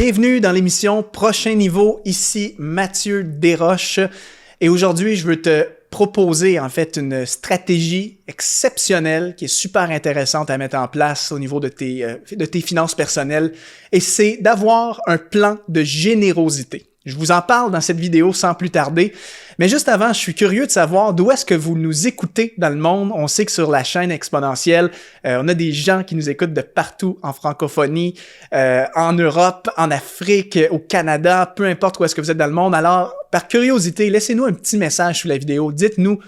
Bienvenue dans l'émission Prochain Niveau, ici Mathieu Desroches. Et aujourd'hui, je veux te proposer en fait une stratégie exceptionnelle qui est super intéressante à mettre en place au niveau de tes finances personnelles. Et c'est d'avoir un plan de générosité. Je vous en parle dans cette vidéo sans plus tarder. Mais juste avant, je suis curieux de savoir d'où est-ce que vous nous écoutez dans le monde. On sait que sur la chaîne exponentielle, on a des gens qui nous écoutent de partout en francophonie, en Europe, en Afrique, au Canada, peu importe où est-ce que vous êtes dans le monde. Alors, par curiosité, laissez-nous un petit message sous la vidéo. Dites-nous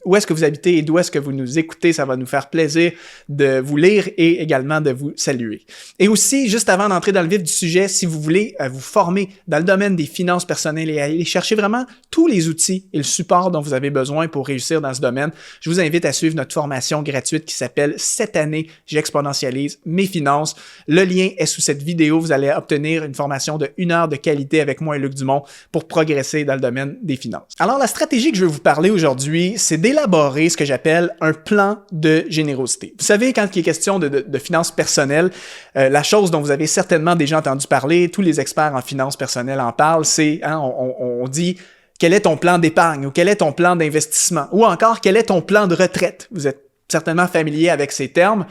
où est-ce que vous habitez et d'où est-ce que vous nous écoutez. Ça va nous faire plaisir de vous lire et également de vous saluer. Et aussi, juste avant d'entrer dans le vif du sujet, si vous voulez vous former dans le domaine des finances personnelles et aller chercher vraiment tous les outils et le support dont vous avez besoin pour réussir dans ce domaine, je vous invite à suivre notre formation gratuite qui s'appelle « Cette année, j'exponentialise mes finances ». Le lien est sous cette vidéo. Vous allez obtenir une formation de 1 heure de qualité avec moi et Luc Dumont pour progresser dans le domaine des finances. Alors, la stratégie que je vais vous parler aujourd'hui, c'est d'élaborer ce que j'appelle un plan de générosité. Vous savez, quand il est question de finances personnelles, la chose dont vous avez certainement déjà entendu parler, tous les experts en finances personnelles en parlent, c'est, on dit quel est ton plan d'épargne ou quel est ton plan d'investissement ou encore quel est ton plan de retraite. Vous êtes certainement familier avec ces termes.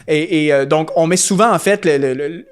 Et donc, on met souvent, en fait,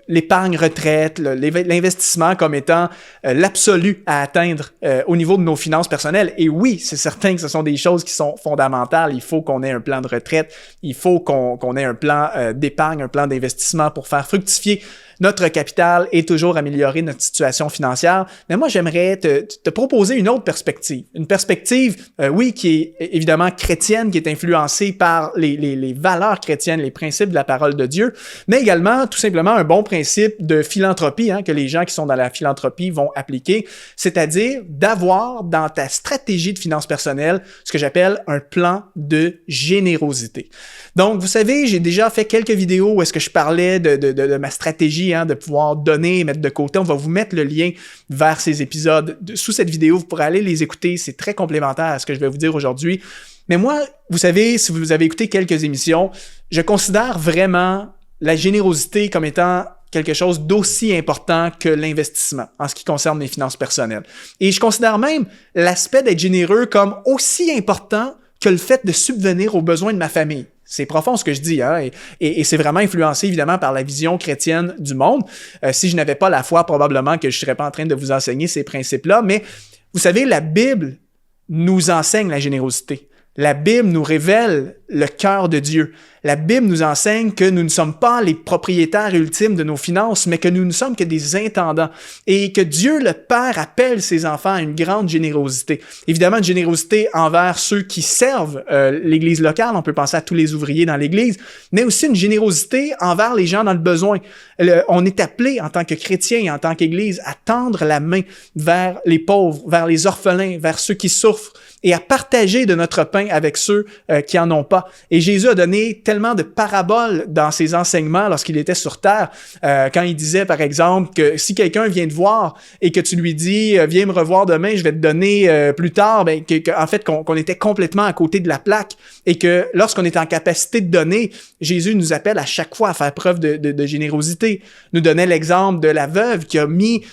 l'épargne retraite, l'investissement comme étant l'absolu à atteindre au niveau de nos finances personnelles. Et oui, c'est certain que ce sont des choses qui sont fondamentales. Il faut qu'on ait un plan de retraite. Il faut qu'on ait un plan d'épargne, un plan d'investissement pour faire fructifier notre capital et toujours améliorer notre situation financière. Mais moi, j'aimerais te proposer une autre perspective. Une perspective, oui, qui est évidemment chrétienne, qui est influencée par les valeurs chrétiennes, les principes de la parole de Dieu, mais également tout simplement un bon principe de philanthropie que les gens qui sont dans la philanthropie vont appliquer, c'est-à-dire d'avoir dans ta stratégie de finances personnelles ce que j'appelle un plan de générosité. Donc, vous savez, j'ai déjà fait quelques vidéos où est-ce que je parlais de ma stratégie de pouvoir donner et mettre de côté. On va vous mettre le lien vers ces épisodes sous cette vidéo. Vous pourrez aller les écouter. C'est très complémentaire à ce que je vais vous dire aujourd'hui. Mais moi, vous savez, si vous avez écouté quelques émissions, je considère vraiment la générosité comme étant quelque chose d'aussi important que l'investissement en ce qui concerne mes finances personnelles. Et je considère même l'aspect d'être généreux comme aussi important que le fait de subvenir aux besoins de ma famille. C'est profond ce que je dis, et c'est vraiment influencé évidemment par la vision chrétienne du monde. Si je n'avais pas la foi, probablement que je ne serais pas en train de vous enseigner ces principes-là, mais vous savez, la Bible nous enseigne la générosité. La Bible nous révèle le cœur de Dieu. La Bible nous enseigne que nous ne sommes pas les propriétaires ultimes de nos finances, mais que nous ne sommes que des intendants et que Dieu le Père appelle ses enfants à une grande générosité. Évidemment, une générosité envers ceux qui servent l'Église locale, on peut penser à tous les ouvriers dans l'Église, mais aussi une générosité envers les gens dans le besoin. On est appelé en tant que chrétien et en tant qu'Église à tendre la main vers les pauvres, vers les orphelins, vers ceux qui souffrent, et à partager de notre pain avec ceux qui en ont pas. Et Jésus a donné tellement de paraboles dans ses enseignements lorsqu'il était sur terre, quand il disait, par exemple, que si quelqu'un vient te voir et que tu lui dis « Viens me revoir demain, je vais te donner plus tard », en fait, qu'on était complètement à côté de la plaque et que lorsqu'on est en capacité de donner, Jésus nous appelle à chaque fois à faire preuve de générosité. Nous donnait l'exemple de la veuve qui a mis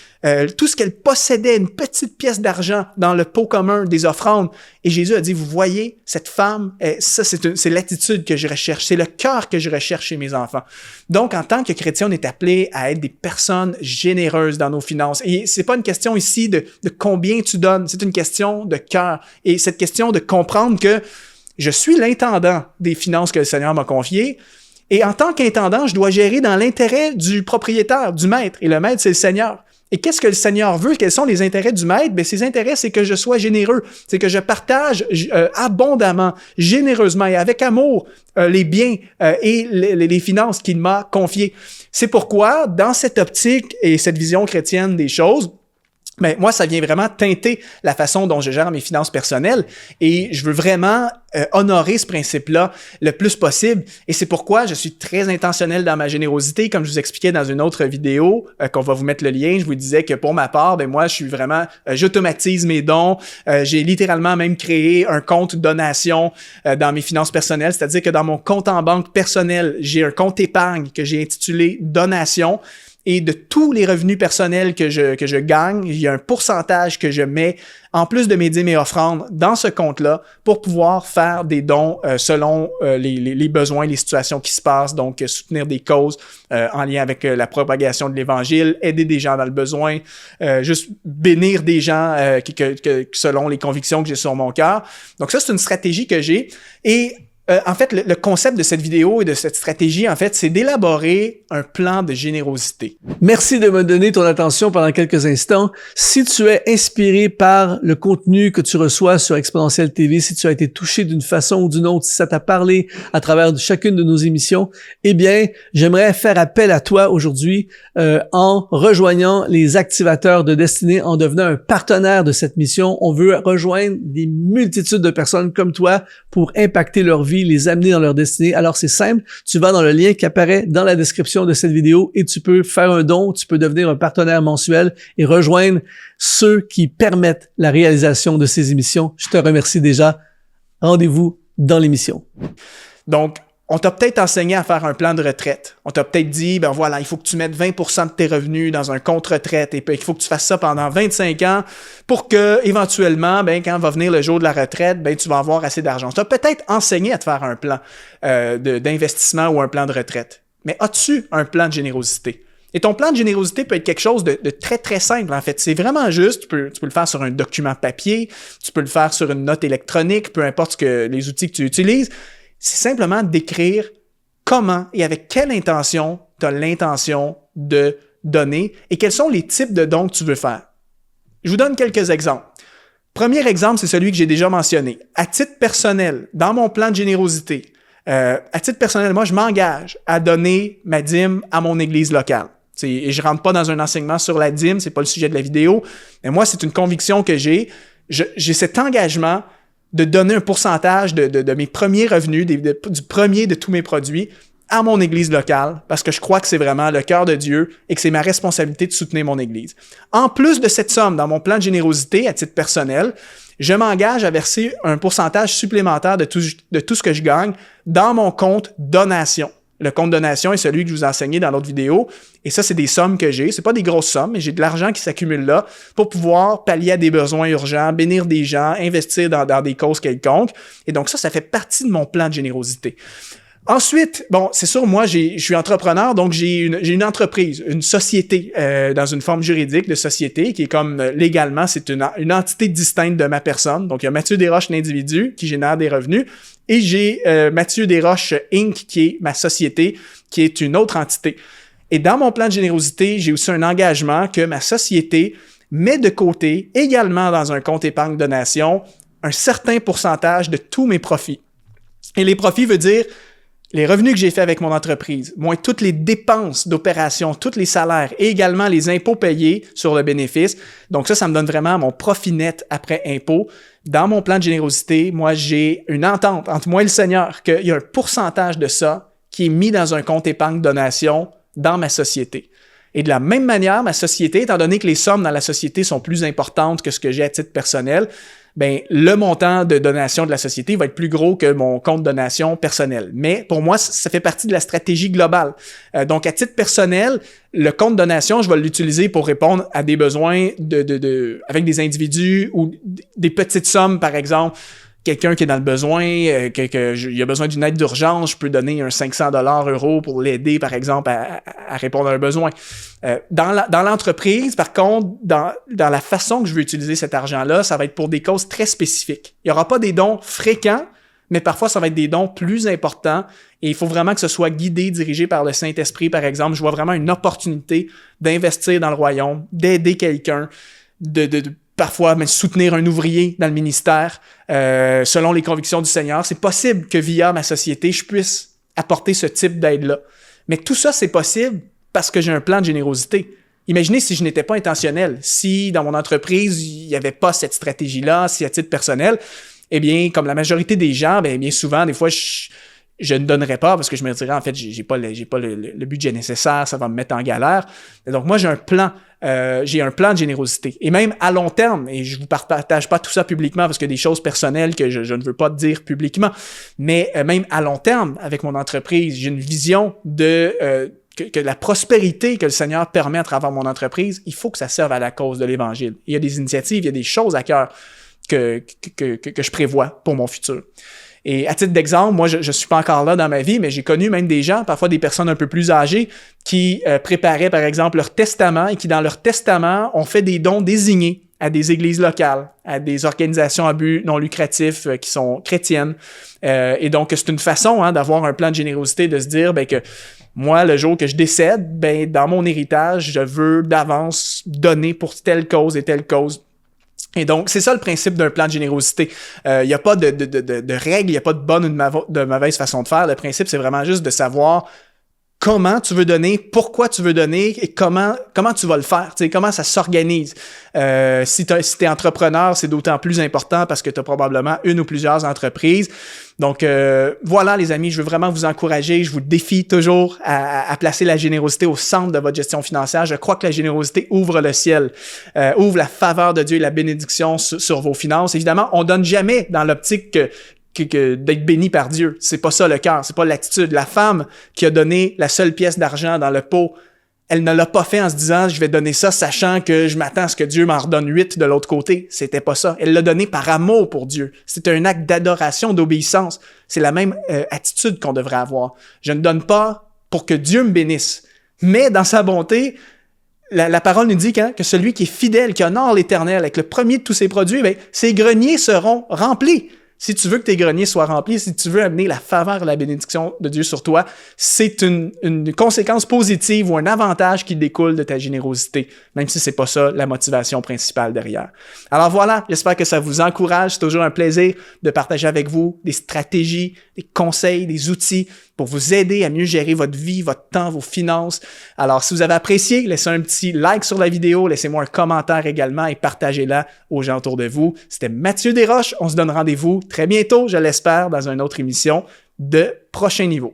tout ce qu'elle possédait, une petite pièce d'argent dans le pot commun des offrandes. Et Jésus a dit, vous voyez, cette femme, ça c'est l'attitude que je recherche, c'est le cœur que je recherche chez mes enfants. Donc, en tant que chrétien, on est appelé à être des personnes généreuses dans nos finances. Et c'est pas une question ici de combien tu donnes, c'est une question de cœur. Et cette question de comprendre que je suis l'intendant des finances que le Seigneur m'a confiées. Et en tant qu'intendant, je dois gérer dans l'intérêt du propriétaire, du maître. Et le maître, c'est le Seigneur. Et qu'est-ce que le Seigneur veut? Quels sont les intérêts du maître? Bien, ses intérêts, c'est que je sois généreux. C'est que je partage abondamment, généreusement et avec amour les biens et les finances qu'il m'a confiées. C'est pourquoi, dans cette optique et cette vision chrétienne des choses, mais moi, ça vient vraiment teinter la façon dont je gère mes finances personnelles et je veux vraiment honorer ce principe-là le plus possible. Et c'est pourquoi je suis très intentionnel dans ma générosité. Comme je vous expliquais dans une autre vidéo, qu'on va vous mettre le lien, je vous disais que pour ma part, ben moi, je suis vraiment, j'automatise mes dons. J'ai littéralement même créé un compte donation dans mes finances personnelles. C'est-à-dire que dans mon compte en banque personnel, j'ai un compte épargne que j'ai intitulé Donation. et de tous les revenus personnels que je gagne, il y a un pourcentage que je mets en plus de mes dîmes et offrandes dans ce compte-là pour pouvoir faire des dons selon les besoins, les situations qui se passent, donc soutenir des causes en lien avec la propagation de l'Évangile, aider des gens dans le besoin, juste bénir des gens selon les convictions que j'ai sur mon cœur. Donc ça, c'est une stratégie que j'ai. Et en fait, le concept de cette vidéo et de cette stratégie, en fait, c'est d'élaborer un plan de générosité. Merci de me donner ton attention pendant quelques instants. Si tu es inspiré par le contenu que tu reçois sur Exponentiel TV, si tu as été touché d'une façon ou d'une autre, si ça t'a parlé à travers chacune de nos émissions, eh bien, j'aimerais faire appel à toi aujourd'hui en rejoignant les activateurs de destinée, en devenant un partenaire de cette mission. On veut rejoindre des multitudes de personnes comme toi pour impacter leur vie, les amener dans leur destinée. Alors c'est simple, tu vas dans le lien qui apparaît dans la description de cette vidéo et tu peux faire un don, tu peux devenir un partenaire mensuel et rejoindre ceux qui permettent la réalisation de ces émissions. Je te remercie déjà. Rendez-vous dans l'émission. Donc, on t'a peut-être enseigné à faire un plan de retraite. On t'a peut-être dit, ben voilà, il faut que tu mettes 20% de tes revenus dans un compte retraite et puis il faut que tu fasses ça pendant 25 ans pour que, éventuellement, ben, quand va venir le jour de la retraite, ben, tu vas avoir assez d'argent. On t'a peut-être enseigné à te faire un plan d'investissement ou un plan de retraite. Mais as-tu un plan de générosité? Et ton plan de générosité peut être quelque chose de très, très simple, en fait. C'est vraiment juste, tu peux le faire sur un document papier, tu peux le faire sur une note électronique, peu importe les outils que tu utilises. C'est simplement d'écrire comment et avec quelle intention tu as l'intention de donner et quels sont les types de dons que tu veux faire. Je vous donne quelques exemples. Premier exemple, c'est celui que j'ai déjà mentionné. À titre personnel, dans mon plan de générosité, à titre personnel, moi, je m'engage à donner ma dîme à mon église locale. Et je rentre pas dans un enseignement sur la dîme, c'est pas le sujet de la vidéo, mais moi, c'est une conviction que j'ai. J'ai cet engagement de donner un pourcentage de mes premiers revenus, du premier de tous mes produits à mon église locale, parce que je crois que c'est vraiment le cœur de Dieu et que c'est ma responsabilité de soutenir mon église. En plus de cette somme, dans mon plan de générosité à titre personnel, je m'engage à verser un pourcentage supplémentaire de tout ce que je gagne dans mon compte donation. Le compte donation est celui que je vous ai enseigné dans l'autre vidéo. Et ça, c'est des sommes que j'ai. C'est pas des grosses sommes, mais j'ai de l'argent qui s'accumule là pour pouvoir pallier à des besoins urgents, bénir des gens, investir dans des causes quelconques. Et donc ça fait partie de mon plan de générosité. Ensuite, bon, c'est sûr, moi, je suis entrepreneur, donc j'ai une entreprise, une société dans une forme juridique de société qui est comme légalement, c'est une entité distincte de ma personne. Donc, il y a Mathieu Desroches, l'individu, qui génère des revenus, et j'ai Mathieu Desroches Inc., qui est ma société, qui est une autre entité. Et dans mon plan de générosité, j'ai aussi un engagement que ma société met de côté, également dans un compte épargne donation, un certain pourcentage de tous mes profits. Et les profits veut dire les revenus que j'ai faits avec mon entreprise, moins toutes les dépenses d'opération, tous les salaires et également les impôts payés sur le bénéfice. Donc ça me donne vraiment mon profit net après impôt. Dans mon plan de générosité, moi, j'ai une entente entre moi et le Seigneur qu'il y a un pourcentage de ça qui est mis dans un compte épargne donation dans ma société. Et de la même manière, ma société, étant donné que les sommes dans la société sont plus importantes que ce que j'ai à titre personnel, ben le montant de donation de la société va être plus gros que mon compte donation personnel. Mais pour moi, ça fait partie de la stratégie globale. Donc, à titre personnel, le compte donation, je vais l'utiliser pour répondre à des besoins avec des individus ou des petites sommes, par exemple. Quelqu'un qui est dans le besoin, il a besoin d'une aide d'urgence, je peux donner un 500 € pour l'aider, par exemple, à répondre à un besoin. Dans l'entreprise, par contre, dans la façon que je veux utiliser cet argent-là, ça va être pour des causes très spécifiques. Il n'y aura pas des dons fréquents, mais parfois, ça va être des dons plus importants et il faut vraiment que ce soit guidé, dirigé par le Saint-Esprit, par exemple. Je vois vraiment une opportunité d'investir dans le royaume, d'aider quelqu'un, parfois même soutenir un ouvrier dans le ministère selon les convictions du Seigneur. C'est possible que via ma société, je puisse apporter ce type d'aide-là. Mais tout ça, c'est possible parce que j'ai un plan de générosité. Imaginez si je n'étais pas intentionnel, si dans mon entreprise, il n'y avait pas cette stratégie-là, si à titre personnel, eh bien, comme la majorité des gens, bien souvent, des fois, je ne donnerais pas parce que je me dirais, en fait, j'ai pas le budget nécessaire, ça va me mettre en galère. Et donc, moi, j'ai un plan de générosité. Et même à long terme, et je vous partage pas tout ça publiquement parce qu'il y a des choses personnelles que je ne veux pas dire publiquement, mais même à long terme, avec mon entreprise, j'ai une vision que la prospérité que le Seigneur permet à travers mon entreprise, il faut que ça serve à la cause de l'Évangile. Il y a des initiatives, il y a des choses à cœur que je prévois pour mon futur. Et à titre d'exemple, moi, je suis pas encore là dans ma vie, mais j'ai connu même des gens, parfois des personnes un peu plus âgées, qui préparaient, par exemple, leur testament et qui, dans leur testament, ont fait des dons désignés à des églises locales, à des organisations à but non lucratif qui sont chrétiennes. Et donc, c'est une façon d'avoir un plan de générosité, de se dire que moi, le jour que je décède, dans mon héritage, je veux d'avance donner pour telle cause et telle cause. Et donc, c'est ça le principe d'un plan de générosité. Il n'y a pas de règles, il n'y a pas de bonne ou de mauvaise façon de faire. Le principe, c'est vraiment juste de savoir comment tu veux donner, pourquoi tu veux donner et comment tu vas le faire, tu sais, comment ça s'organise. Si t'es entrepreneur, c'est d'autant plus important parce que tu as probablement une ou plusieurs entreprises. Donc, voilà les amis, je veux vraiment vous encourager, je vous défie toujours à placer la générosité au centre de votre gestion financière. Je crois que la générosité ouvre le ciel, ouvre la faveur de Dieu et la bénédiction sur vos finances. Évidemment, on donne jamais dans l'optique d'être béni par Dieu. C'est pas ça le cœur, c'est pas l'attitude. La femme qui a donné la seule pièce d'argent dans le pot, elle ne l'a pas fait en se disant « je vais donner ça sachant que je m'attends à ce que Dieu m'en redonne 8 de l'autre côté ». C'était pas ça. Elle l'a donné par amour pour Dieu. C'était un acte d'adoration, d'obéissance. C'est la même attitude qu'on devrait avoir. Je ne donne pas pour que Dieu me bénisse. Mais dans sa bonté, la parole nous dit que celui qui est fidèle, qui honore l'Éternel avec le premier de tous ses produits, ses greniers seront remplis. Si tu veux que tes greniers soient remplis, si tu veux amener la faveur et la bénédiction de Dieu sur toi, c'est une conséquence positive ou un avantage qui découle de ta générosité, même si c'est pas ça la motivation principale derrière. Alors voilà, j'espère que ça vous encourage. C'est toujours un plaisir de partager avec vous des stratégies, des conseils, des outils pour vous aider à mieux gérer votre vie, votre temps, vos finances. Alors, si vous avez apprécié, laissez un petit like sur la vidéo, laissez-moi un commentaire également et partagez-la aux gens autour de vous. C'était Mathieu Desroches. On se donne rendez-vous très bientôt, je l'espère, dans une autre émission de Prochain Niveau.